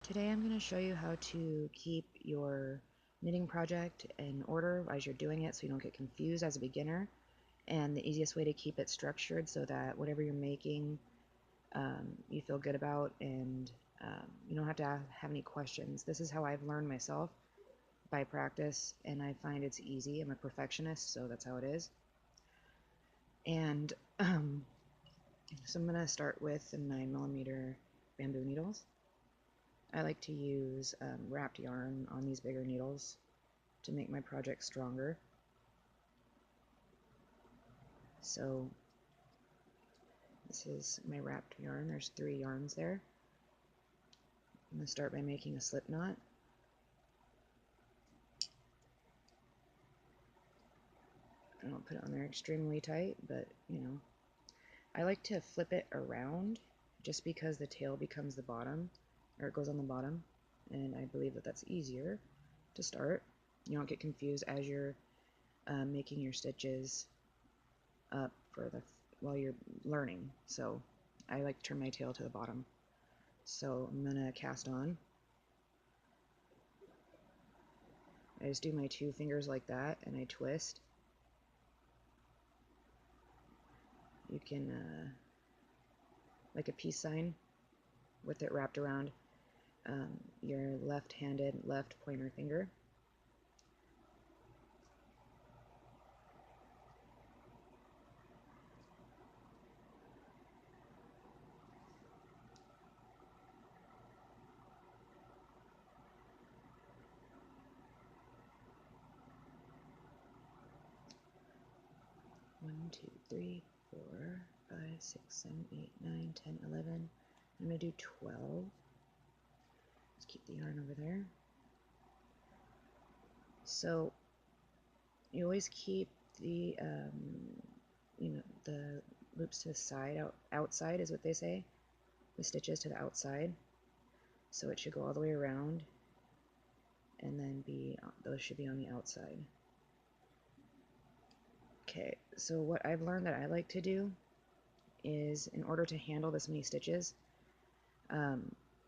Today I'm going to show you how to keep your knitting project in order as you're doing it so you don't get confused as a beginner, and the easiest way to keep it structured so that whatever you're making you feel good about, and you don't have to have any questions. This is how I've learned myself, by practice, and I find it's easy. I'm a perfectionist, so that's how it is. And so I'm going to start with the 9mm bamboo needles. I like to use wrapped yarn on these bigger needles to make my project stronger. So this is my wrapped yarn. There's 3 yarns there. I'm going to start by making a slip knot. I don't put it on there extremely tight, but you know, I like to flip it around just because the tail becomes the bottom, or it goes on the bottom, and I believe that that's easier to start. You don't get confused as you're making your stitches up while you're learning. So I like to turn my tail to the bottom. So I'm gonna cast on. I just do my 2 fingers like that, and I twist. You can like a peace sign with it wrapped around your left-handed left pointer finger. One, two, three, 4, 5, 6, 7, 8, 9, 10, 11. I'm going to do 12. Let's keep the yarn over there. So you always keep the the loops to the side, outside is what they say. The stitches to the outside. So it should go all the way around, and then those should be on the outside. Okay, so what I've learned that I like to do is, in order to handle this many stitches,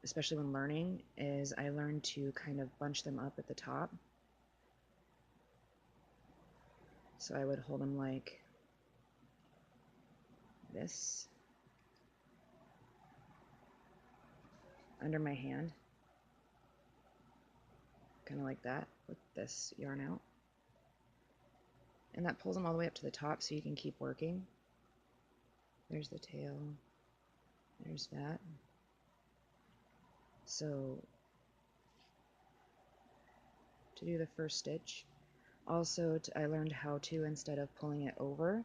especially when learning, is I learned to kind of bunch them up at the top. So I would hold them like this under my hand, kind of like that, with this yarn out. And that pulls them all the way up to the top so you can keep working. There's the tail, there's that. So to do the first stitch, also I learned how to, instead of pulling it over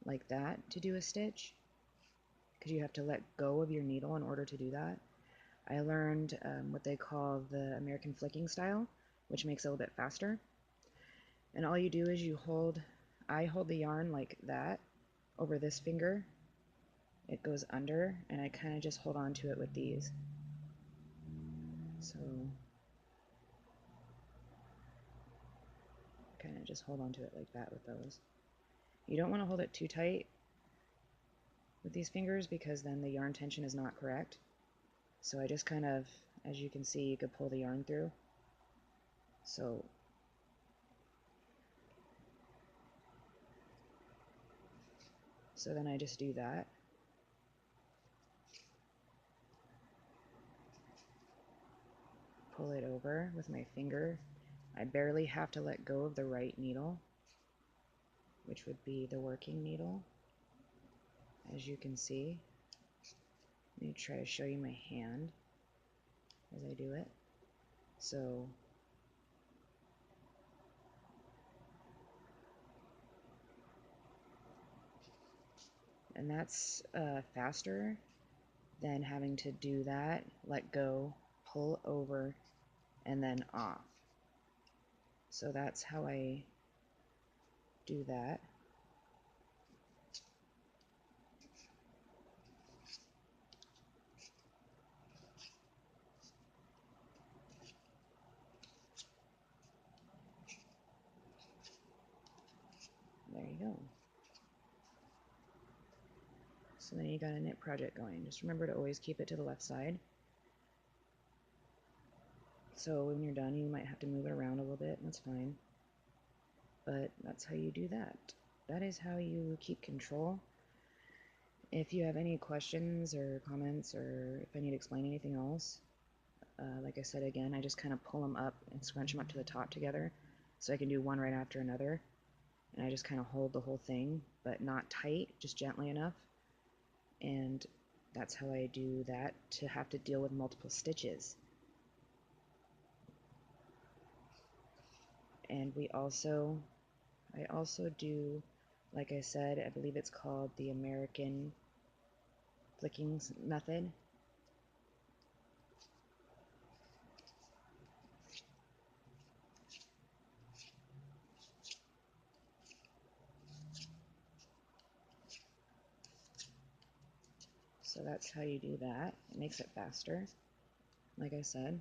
like that to do a stitch, because you have to let go of your needle in order to do that, I learned what they call the American flicking style, which makes it a little bit faster. And all you do is I hold the yarn like that over this finger. It goes under, and I kind of just hold on to it with these. So kind of just hold on to it like that with those. You don't want to hold it too tight with these fingers, because then the yarn tension is not correct. So I just kind of, as you can see, you could pull the yarn through. So then I just do that. Pull it over with my finger. I barely have to let go of the right needle, which would be the working needle, as you can see. Let me try to show you my hand as I do it. So and that's faster than having to do that, let go, pull over, and then off. So that's how I do that. There you go. So then you got a knit project going. Just remember to always keep it to the left side. So when you're done, you might have to move it around a little bit, and that's fine. But that's how you do that. That is how you keep control. If you have any questions or comments, or if I need to explain anything else, like I said again, I just kind of pull them up and scrunch them up to the top together so I can do one right after another. And I just kind of hold the whole thing, but not tight, just gently enough. And that's how I do that to have to deal with multiple stitches. And I also do, like I said, I believe it's called the American flicking method. So that's how you do that. It makes it faster, like I said.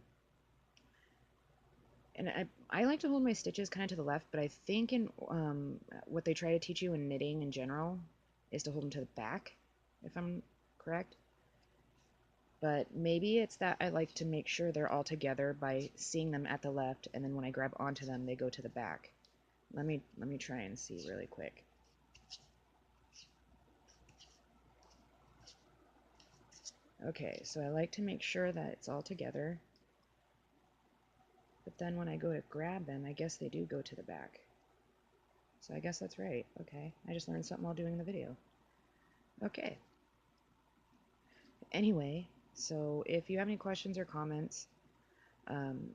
And I like to hold my stitches kind of to the left, but I think in what they try to teach you in knitting in general is to hold them to the back, if I'm correct. But maybe it's that I like to make sure they're all together by seeing them at the left, and then when I grab onto them, they go to the back. Let me try and see really quick. Okay, so I like to make sure that it's all together, but then when I go to grab them, I guess they do go to the back. So I guess that's right. Okay, I just learned something while doing the video. Okay. Anyway, so if you have any questions or comments, um,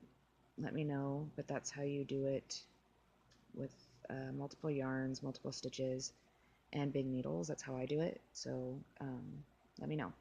let me know, but that's how you do it with multiple yarns, multiple stitches, and big needles. That's how I do it, so let me know.